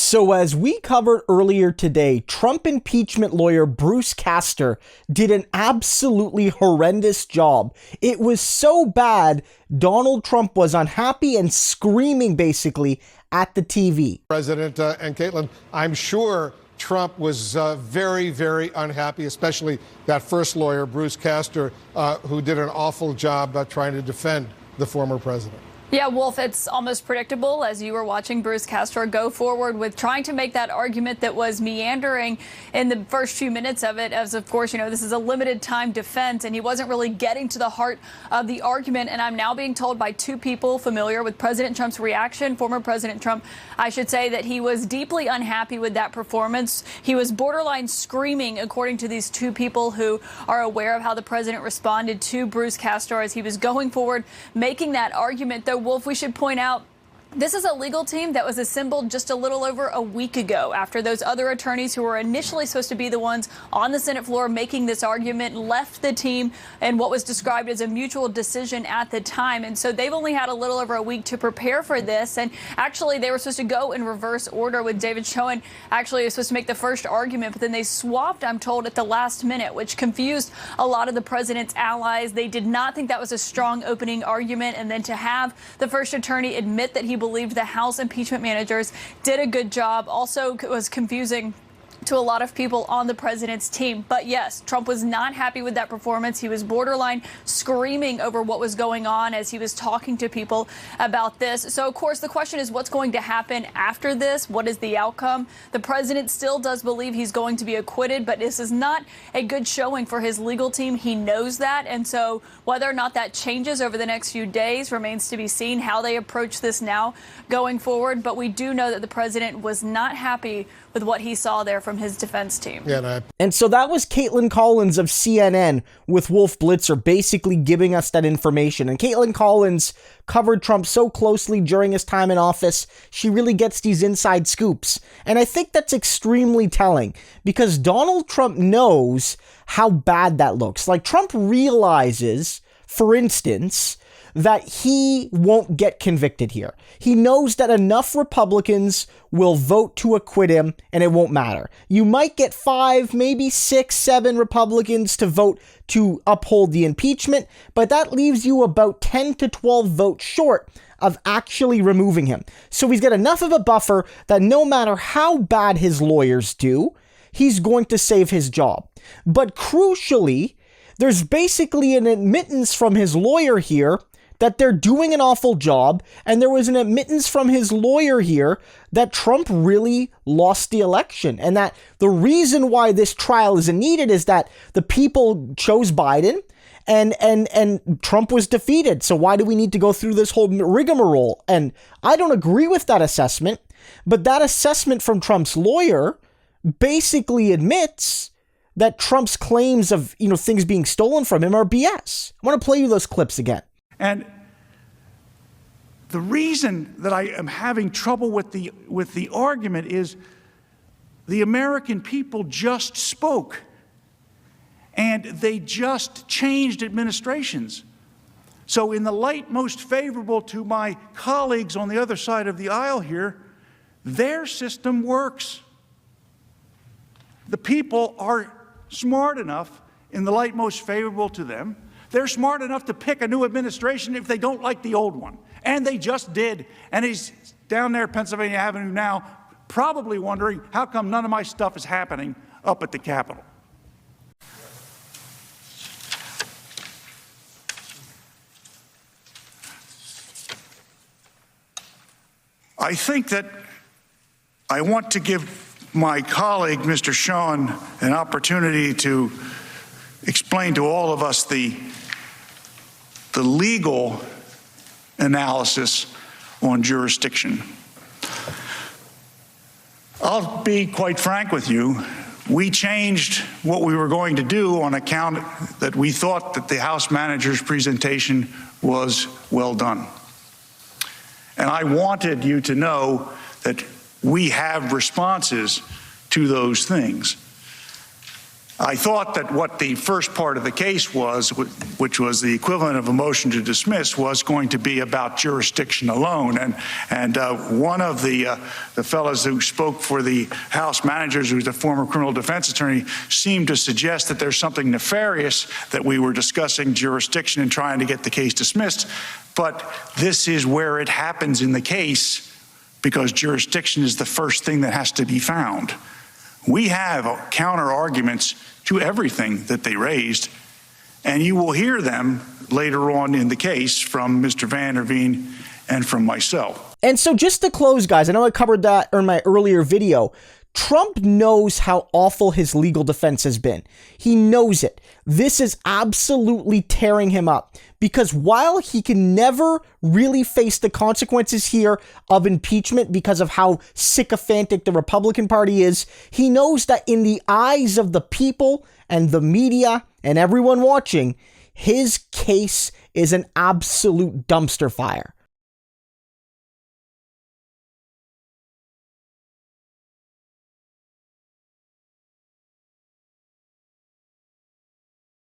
So as we covered earlier today, Trump impeachment lawyer Bruce Castor did an absolutely horrendous job. It was so bad, Donald Trump was unhappy and screaming basically at the TV. President and Kaitlan, I'm sure Trump was very, very unhappy, especially that first lawyer, Bruce Castor, who did an awful job trying to defend the former president. Yeah, Wolf, it's almost predictable as you were watching Bruce Castor go forward with trying to make that argument that was meandering in the first few minutes of it, as of course, you know, this is a limited time defense and he wasn't really getting to the heart of the argument. And I'm now being told by two people familiar with President Trump's reaction, former President Trump, I should say, that he was deeply unhappy with that performance. He was borderline screaming, according to these two people who are aware of how the president responded to Bruce Castor as he was going forward, making that argument. Though, Wolf, we should point out, this is a legal team that was assembled just a little over a week ago after those other attorneys who were initially supposed to be the ones on the Senate floor making this argument left the team in what was described as a mutual decision at the time. And so they've only had a little over a week to prepare for this. And actually, they were supposed to go in reverse order with David Schoen. Actually, was supposed to make the first argument, but then they swapped, I'm told, at the last minute, which confused a lot of the president's allies. They did not think that was a strong opening argument. And then to have the first attorney admit that he believed the House impeachment managers did a good job also was confusing to a lot of people on the president's team. But yes, Trump was not happy with that performance. He was borderline screaming over what was going on as he was talking to people about this. So, of course, the question is what's going to happen after this? What is the outcome? The president still does believe he's going to be acquitted, but this is not a good showing for his legal team. He knows that. And so whether or not that changes over the next few days remains to be seen, how they approach this now going forward. But we do know that the president was not happy with what he saw there from his defense team. And so that was Kaitlan Collins of CNN with Wolf Blitzer basically giving us that information. And Kaitlan Collins covered Trump so closely during his time in office, she really gets these inside scoops. And I think that's extremely telling because Donald Trump knows how bad that looks. Like, Trump realizes, for instance, that he won't get convicted here. He knows that enough Republicans will vote to acquit him and it won't matter. You might get 5, maybe 6, 7 Republicans to vote to uphold the impeachment, but that leaves you about 10 to 12 votes short of actually removing him. So he's got enough of a buffer that no matter how bad his lawyers do, he's going to save his job. But crucially, there's basically an admittance from his lawyer here that they're doing an awful job, and there was an admittance from his lawyer here that Trump really lost the election, and that the reason why this trial isn't needed is that the people chose Biden, and Trump was defeated. So why do we need to go through this whole rigmarole? And I don't agree with that assessment, but that assessment from Trump's lawyer basically admits that Trump's claims of, things being stolen from him are BS. I want to play you those clips again. And the reason that I am having trouble with the argument is the American people just spoke, and they just changed administrations. So in the light most favorable to my colleagues on the other side of the aisle here, their system works. The people are smart enough, in the light most favorable to them, they're smart enough to pick a new administration if they don't like the old one. And they just did. And he's down there at Pennsylvania Avenue now, probably wondering, how come none of my stuff is happening up at the Capitol? I think that I want to give my colleague, Mr. Schoen, an opportunity to explain to all of us the legal analysis on jurisdiction. I'll be quite frank with you. We changed what we were going to do on account that we thought that the House manager's presentation was well done. And I wanted you to know that we have responses to those things. I thought that what the first part of the case was, which was the equivalent of a motion to dismiss, was going to be about jurisdiction alone. And one of the fellows who spoke for the House managers, who's a former criminal defense attorney, seemed to suggest that there's something nefarious that we were discussing jurisdiction and trying to get the case dismissed. But this is where it happens in the case, because jurisdiction is the first thing that has to be found. We have counter arguments to everything that they raised, and you will hear them later on in the case from Mr. Van der Veen and from myself. And so just to close, guys, I know I covered that in my earlier video. Trump knows how awful his legal defense has been. He knows it. This is absolutely tearing him up, because while he can never really face the consequences here of impeachment because of how sycophantic the Republican Party is, he knows that in the eyes of the people and the media and everyone watching, his case is an absolute dumpster fire.